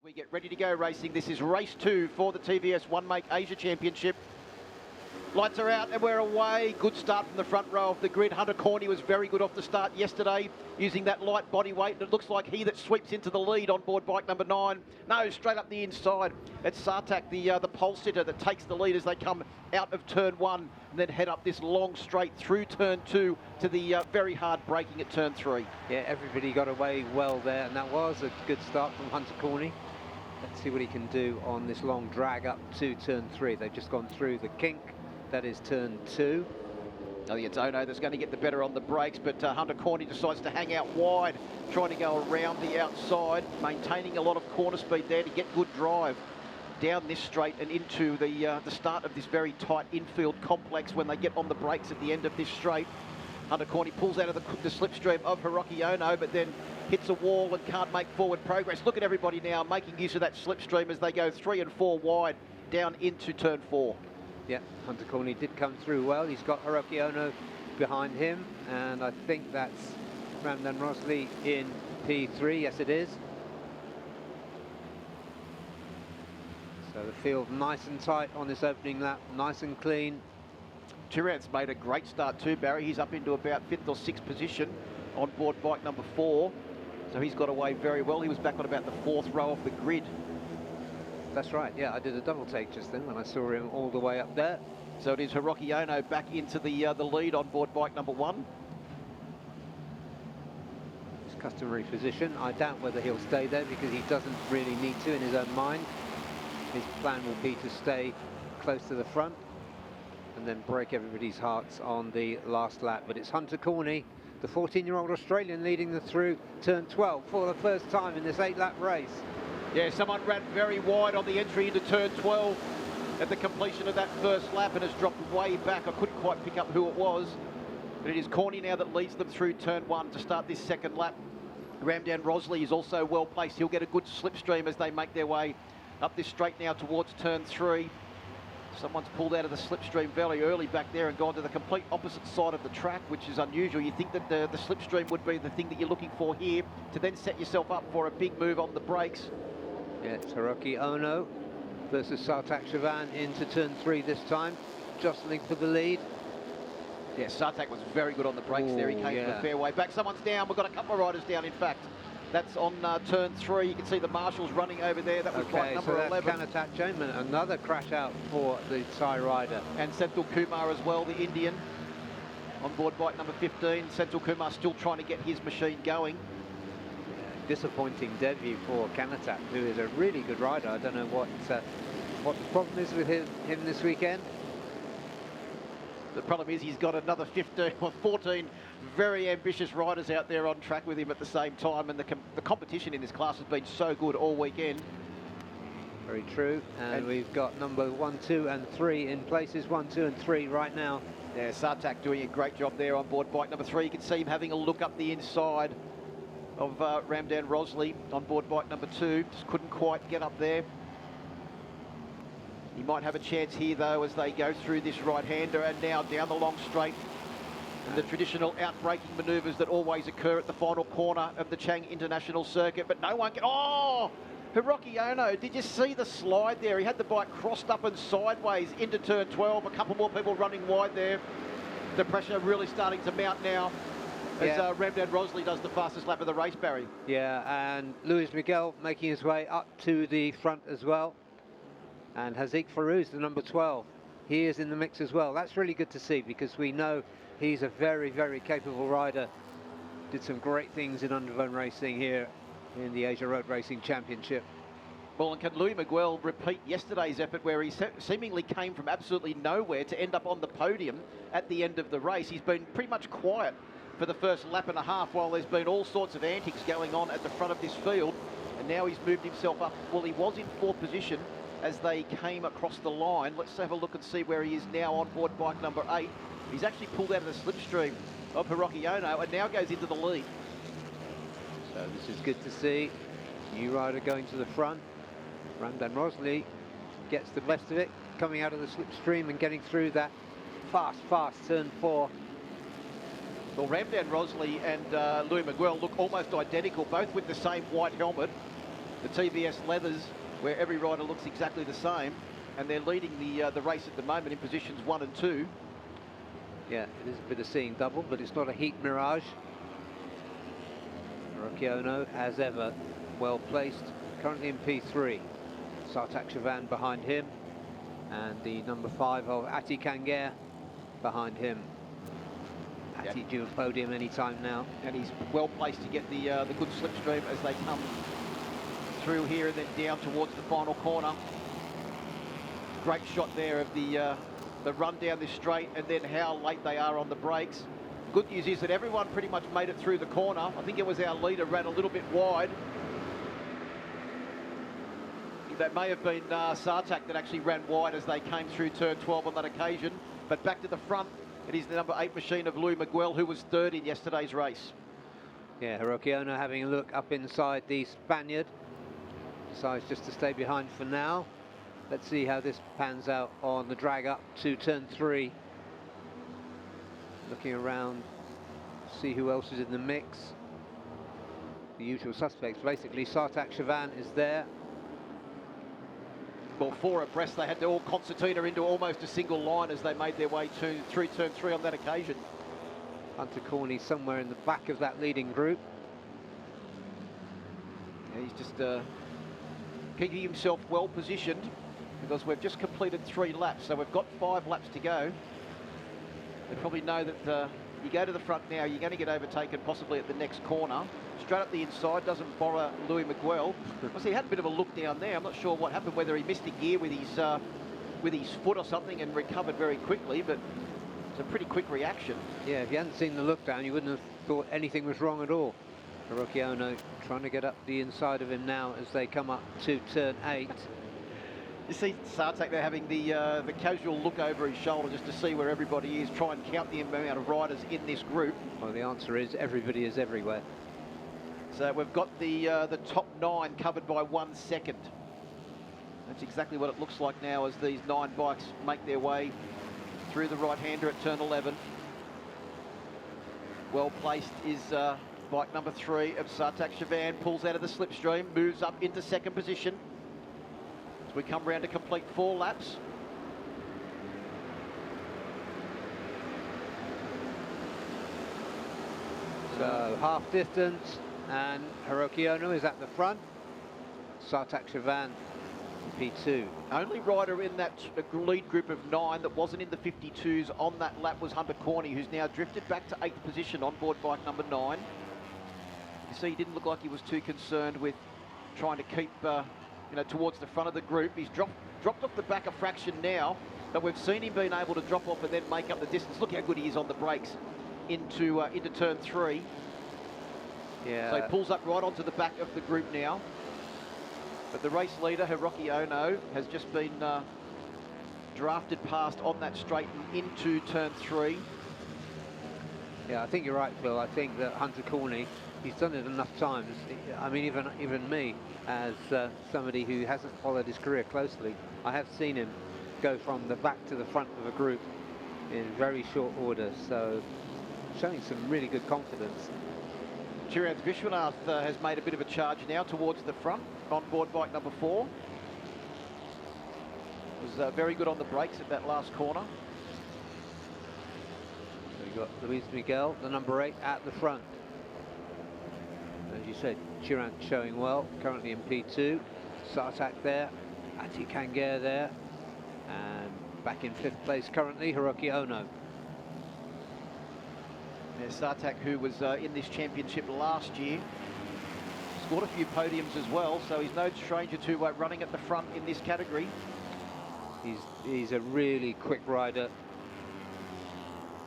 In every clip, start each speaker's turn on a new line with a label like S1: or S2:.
S1: We get ready to go racing. This is race 2 for the TVS One Make Asia Championship. Lights are out and we're away. Good start from the front row of the grid. Hunter Corny was very good off the start yesterday, using that light body weight. And it looks like he that sweeps into the lead on board bike number 9. No, straight up the inside. It's Sartak, the pole sitter, that takes the lead as they come out of turn 1 and then head up this long straight through turn 2 to the very hard braking at turn 3.
S2: Yeah, everybody got away well there, and that was a good start from Hunter Corny. Let's see what he can do on this long drag up to turn 3. They've just gone through the kink. That is turn 2.
S1: I think it's Ono that's going to get the better on the brakes, but Hunter Corny decides to hang out wide, trying to go around the outside, maintaining a lot of corner speed there to get good drive down this straight and into the start of this very tight infield complex when they get on the brakes at the end of this straight. Hunter Corny pulls out of the slipstream of Hiroki Ono, but then hits a wall and can't make forward progress. Look at everybody now making use of that slipstream as they go 3 and 4 wide down into turn 4.
S2: Yeah, Hunter Corny did come through well. He's got Hiroki Ono behind him, and I think that's Ramdan Rosley in P3. Yes, it is. So the field nice and tight on this opening lap, nice and clean.
S1: Tirant's made a great start too, Barry. He's up into about 5th or 6th position on board bike number 4. So he's got away very well. He was back on about the 4th row of the grid.
S2: That's right, yeah, I did a double take just then when I saw him all the way up there.
S1: So it is Hiroki Ono back into the lead on board bike number 1.
S2: His customary position. I doubt whether he'll stay there because he doesn't really need to in his own mind. His plan will be to stay close to the front and then break everybody's hearts on the last lap. But it's Hunter Corny, the 14-year-old Australian, leading them through turn 12 for the first time in this 8-lap race.
S1: Yeah, someone ran very wide on the entry into turn 12 at the completion of that first lap and has dropped way back. I couldn't quite pick up who it was, but it is Corny now that leads them through turn 1 to start this second lap. Ramdan Rosley is also well placed. He'll get a good slipstream as they make their way up this straight now towards turn 3. Someone's pulled out of the slipstream very early back there and gone to the complete opposite side of the track, which is unusual. You think that the slipstream would be the thing that you're looking for here to then set yourself up for a big move on the brakes.
S2: Yeah, it's Hiroki Ono versus Sartak Chavan into turn 3 this time, jostling for the lead.
S1: Yeah, Sartak was very good on the brakes there. He came to the fairway back. Someone's down. We've got a couple of riders down, in fact. That's on turn 3. You can see the marshals running over there. That was bike number 11.
S2: Kanatat Jamin, another crash out for the Thai rider.
S1: And Senthil Kumar as well, the Indian, on board bike number 15. Senthil Kumar still trying to get his machine going.
S2: Disappointing debut for Kanatat, who is a really good rider. I don't know what the problem is with him this weekend.
S1: The problem is he's got another 15 or 14 very ambitious riders out there on track with him at the same time, and the competition in this class has been so good all weekend.
S2: Very true, and we've got number 1, 2 and 3 in places 1, 2 and 3 right now.
S1: Yeah, Sartak doing a great job there on board bike number 3. You can see him having a look up the inside of Ramdan Rosley on board bike number 2. Just couldn't quite get up there. He might have a chance here though as they go through this right-hander and now down the long straight. And the traditional out-braking manoeuvres that always occur at the final corner of the Chang International Circuit, but no one can... Oh! Hiroki Ono, did you see the slide there? He had the bike crossed up and sideways into turn 12. A couple more people running wide there. The pressure really starting to mount now as Ramdan Rosley does the fastest lap of the race, Barry.
S2: Yeah, and Luis Miguel making his way up to the front as well. And Haziq Farouz, the number 12, he is in the mix as well. That's really good to see because we know he's a very, very capable rider. Did some great things in underground racing here in the Asia Road Racing Championship.
S1: Well, and can Luis Miguel repeat yesterday's effort where he seemingly came from absolutely nowhere to end up on the podium at the end of the race? He's been pretty much quiet for the first lap and a half while there's been all sorts of antics going on at the front of this field. And now he's moved himself up. Well, he was in 4th position as they came across the line. Let's have a look and see where he is now on board bike number 8. He's actually pulled out of the slipstream of Hiroki Ono and now goes into the lead.
S2: So this is good to see. New rider going to the front. Ramdan Rosley gets the best of it, coming out of the slipstream and getting through that fast turn 4.
S1: Well, Ramdan Rosley and Luis Miguel look almost identical, both with the same white helmet. the TVS leathers, where every rider looks exactly the same, and they're leading the race at the moment in positions 1 and 2.
S2: Yeah, it is a bit of seeing double, but it's not a heat mirage. Rocchiono, as ever, well placed, currently in P3. Sartak Chavan behind him, and the number 5 of Ati Kanger behind him. Ati due a podium anytime now.
S1: And he's well placed to get the good slipstream as they come through here and then down towards the final corner. Great shot there of the run down this straight, and then how late they are on the brakes. Good news is that everyone pretty much made it through the corner. I think it was our leader ran a little bit wide. That may have been Sartak that actually ran wide as they came through turn 12 on that occasion. But back to the front, it is the number 8 machine of Louis Miguel, who was third in yesterday's race.
S2: Yeah, Rocchiono having a look up inside the Spaniard. Decides just to stay behind for now. Let's see how this pans out on the drag up to turn 3. Looking around, see who else is in the mix. The usual suspects, basically. Sartak Chavan is there.
S1: Well, 4 abreast, they had to all concertina into almost a single line as they made their way through turn 3 on that occasion.
S2: Hunter Corny somewhere in the back of that leading group.
S1: Yeah, he's just keeping himself well positioned, because we've just completed 3 laps, so we've got 5 laps to go. They probably know that you go to the front now, you're going to get overtaken possibly at the next corner. Straight up the inside, doesn't bother Louis Miguel. He had a bit of a look down there. I'm not sure what happened, whether he missed a gear with his foot or something and recovered very quickly, but it's a pretty quick reaction.
S2: Yeah, if you hadn't seen the look down, you wouldn't have thought anything was wrong at all. Rocchiono trying to get up the inside of him now as they come up to turn 8.
S1: You see Sartak there having the casual look over his shoulder just to see where everybody is, try and count the amount of riders in this group.
S2: Well, the answer is everybody is everywhere.
S1: So we've got the top 9 covered by 1 second. That's exactly what it looks like now as these 9 bikes make their way through the right-hander at turn 11. Well placed is bike number 3 of Sartak Chavan, pulls out of the slipstream, moves up into 2nd position. As we come round to complete 4 laps.
S2: So half distance, and Rocchiono is at the front. Sartak Chavan P2.
S1: Only rider in that lead group of 9 that wasn't in the 52s on that lap was Hunter Corny, who's now drifted back to 8th position on board bike number 9. You see, he didn't look like he was too concerned with trying to keep towards the front of the group. He's dropped off the back a fraction now, but we've seen him being able to drop off and then make up the distance. Look how good he is on the brakes into turn 3.
S2: Yeah.
S1: So he pulls up right onto the back of the group now. But the race leader, Rocchiono, has just been drafted past on that straight and into turn 3.
S2: Yeah, I think you're right, Phil. I think that Hunter Corny, he's done it enough times. I mean, even me, as somebody who hasn't followed his career closely, I have seen him go from the back to the front of a group in very short order. So, showing some really good confidence.
S1: Chirag Vishwanath has made a bit of a charge now towards the front on board bike number 4. Was very good on the brakes at that last corner.
S2: So you've got Luis Miguel, the number 8, at the front. As you said, Chirag showing well, currently in P2. Sartak there, Ati Kanger there, and back in 5th place currently, Rocchiono.
S1: There's Sartak, who was in this championship last year. Scored a few podiums as well, so he's no stranger to running at the front in this category.
S2: He's a really quick rider.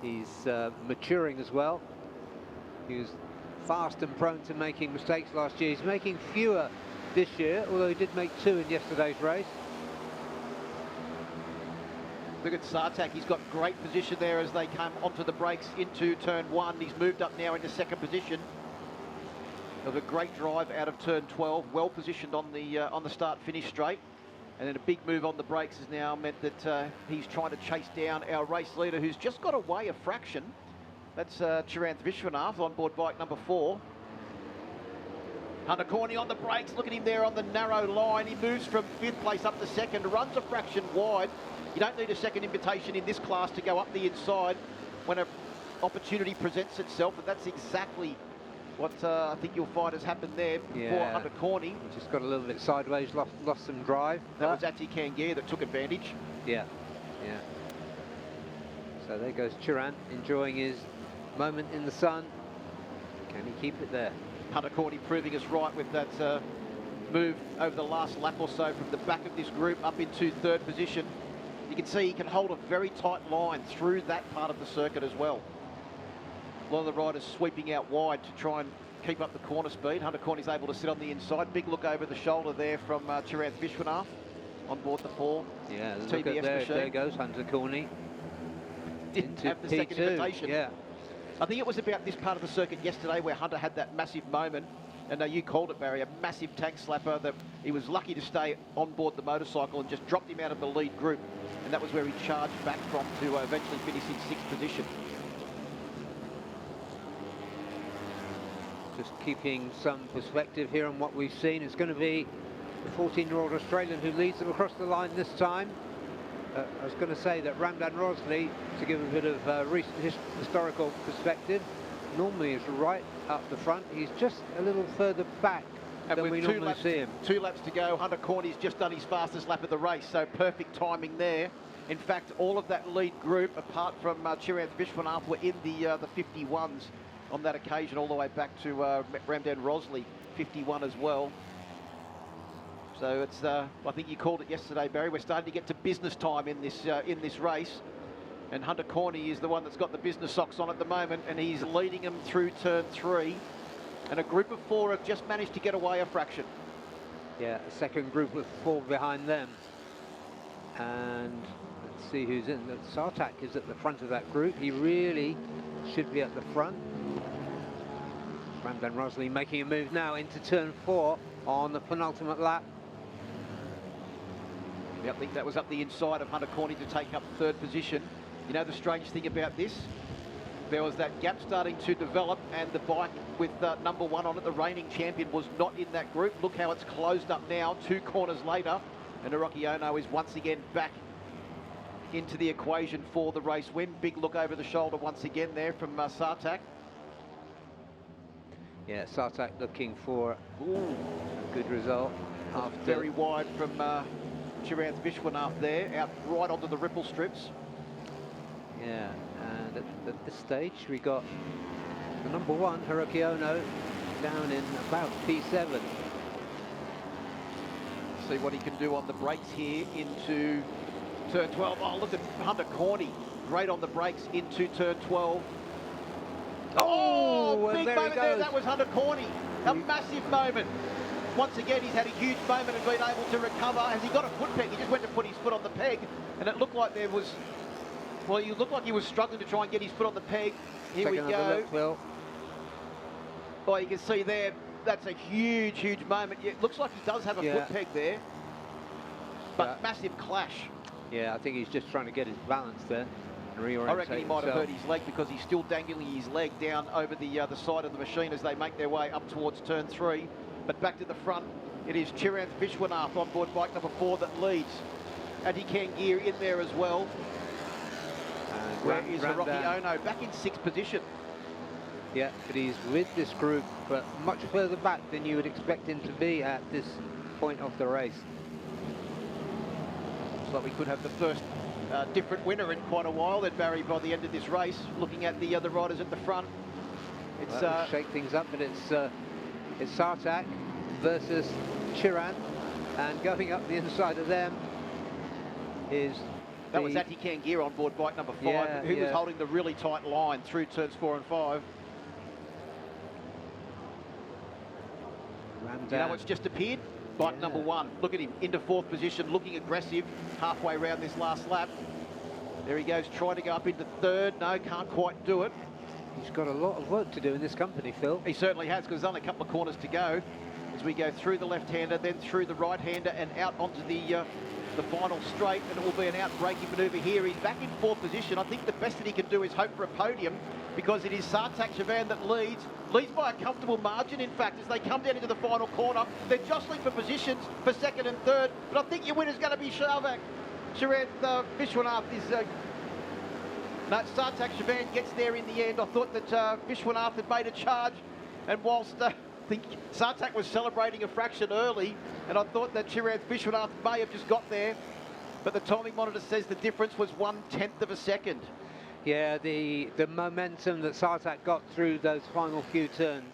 S2: He's maturing as well. He was fast and prone to making mistakes last year. He's making fewer this year, although he did make 2 in yesterday's race.
S1: Look at Sartak, he's got great position there as they come onto the brakes into turn 1. He's moved up now into 2nd position. It was a great drive out of turn 12, well positioned on the start-finish straight. And then a big move on the brakes has now meant that he's trying to chase down our race leader, who's just got away a fraction. That's Chirag Vishwanath on board bike number 4. Hunter Corny on the brakes, look at him there on the narrow line. He moves from 5th place up to 2nd, runs a fraction wide. You don't need a second invitation in this class to go up the inside when an opportunity presents itself, and that's exactly what I think you'll find has happened there for Hunter Corny.
S2: He just got a little bit sideways, lost some drive.
S1: That was Ati Kangia that took advantage.
S2: Yeah. So there goes Chiran, enjoying his moment in the sun. Can he keep it there?
S1: Hunter Corny proving us right with that move over the last lap or so from the back of this group up into 3rd position. You can see he can hold a very tight line through that part of the circuit as well. A lot of the riders sweeping out wide to try and keep up the corner speed. Hunter Corny's able to sit on the inside. Big look over the shoulder there from Chiranth Vishwanath on board the 4.
S2: Yeah,
S1: TVS
S2: look at there,
S1: machine.
S2: there goes Hunter Corny.
S1: Didn't have the
S2: P2,
S1: second invitation.
S2: Yeah.
S1: I think it was about this part of the circuit yesterday where Hunter had that massive moment, and you called it, Barry, a massive tank slapper that he was lucky to stay on board the motorcycle and just dropped him out of the lead group, and that was where he charged back from to eventually finish in 6th position.
S2: Just keeping some perspective here on what we've seen. It's going to be the 14-year-old Australian who leads them across the line this time. I was going to say that Ramdan Rosley, to give a bit of recent historical perspective, normally is right up the front. He's just a little further back than we normally see him.
S1: 2 laps to go. Hunter Corny's just done his fastest lap of the race, so perfect timing there. In fact, all of that lead group, apart from Chiranth Vishwanath, were in the 51s on that occasion, all the way back to Ramdan Rosley, 51 as well. So it's, I think you called it yesterday, Barry. We're starting to get to business time in this race, and Hunter Corny is the one that's got the business socks on at the moment, and he's leading them through turn 3. And a group of 4 have just managed to get away a fraction.
S2: Yeah, a second group of 4 behind them, and let's see who's in. Sartak is at the front of that group. He really should be at the front. Ramdan Rosley making a move now into turn 4 on the penultimate lap.
S1: I think that was up the inside of Hunter Corny to take up 3rd position. You know the strange thing about this? There was that gap starting to develop, and the bike with number 1 on it, the reigning champion, was not in that group. Look how it's closed up now, 2 corners later, and Hiroki Ono is once again back into the equation for the race win. Big look over the shoulder once again there from Sartak.
S2: Yeah, Sartak looking for a good result.
S1: Very wide from Chiranth Vishwanath there, out right onto the ripple strips.
S2: Yeah, and at this stage we got the number 1, Hiroki Ono, down in about P7.
S1: See what he can do on the brakes here into turn 12. Oh, look at Hunter Corny, great on the brakes into turn 12. Oh, big moment there. That was Hunter Corny. A massive moment. Once again, he's had a huge moment and been able to recover. Has he got a foot peg? He just went to put his foot on the peg, and it looked like there was, well, he looked like he was struggling to try and get his foot on the peg. Here we go. Oh, you can see there, that's a huge, huge moment. It looks like he does have a foot peg there, but massive clash.
S2: Yeah, I think he's just trying to get his balance there.
S1: I reckon he might have hurt his leg because he's still dangling his leg down over the side of the machine as they make their way up towards turn 3. But back to the front, it is Chiranth Vishwanath on board bike number 4 that leads. Ati Kangia in there as well. Where is Hiroki Ono back in 6th position?
S2: Yeah, but he's with this group, but much further back than you would expect him to be at this point of the race.
S1: Looks like we could have the first different winner in quite a while then, Barry, by the end of this race. Looking at the other riders at the front, it's
S2: shake things up, but it's Sartak versus Chiran, and going up the inside of them is
S1: that was Ati Kangia on board bike number 5, who was holding the really tight line through turns 4 and 5. You know what's just appeared? Bike number 1. Look at him, into 4th position, looking aggressive, halfway around this last lap. There he goes, trying to go up into 3rd. No, can't quite do it.
S2: He's got a lot of work to do in this company, Phil.
S1: He certainly has, because there's only a couple of corners to go as we go through the left-hander, then through the right-hander and out onto the final straight, and it will be an out-braking manoeuvre here. He's back in 4th position. I think the best that he can do is hope for a podium, because it is Sartak Chavan that leads. Leads by a comfortable margin, in fact, as they come down into the final corner. They're jostling for positions for second and third, but I think your winner's going to be Shavak. Sharad Vishwanath is... no, Sartak Shavan gets there in the end. I thought that Vishwanath had made a charge, and whilst I think Sartak was celebrating a fraction early, and I thought that Sharad Vishwanath may have just got there, but the timing monitor says the difference was 1/10 of a second.
S2: Yeah, the momentum that Sartak got through those final few turns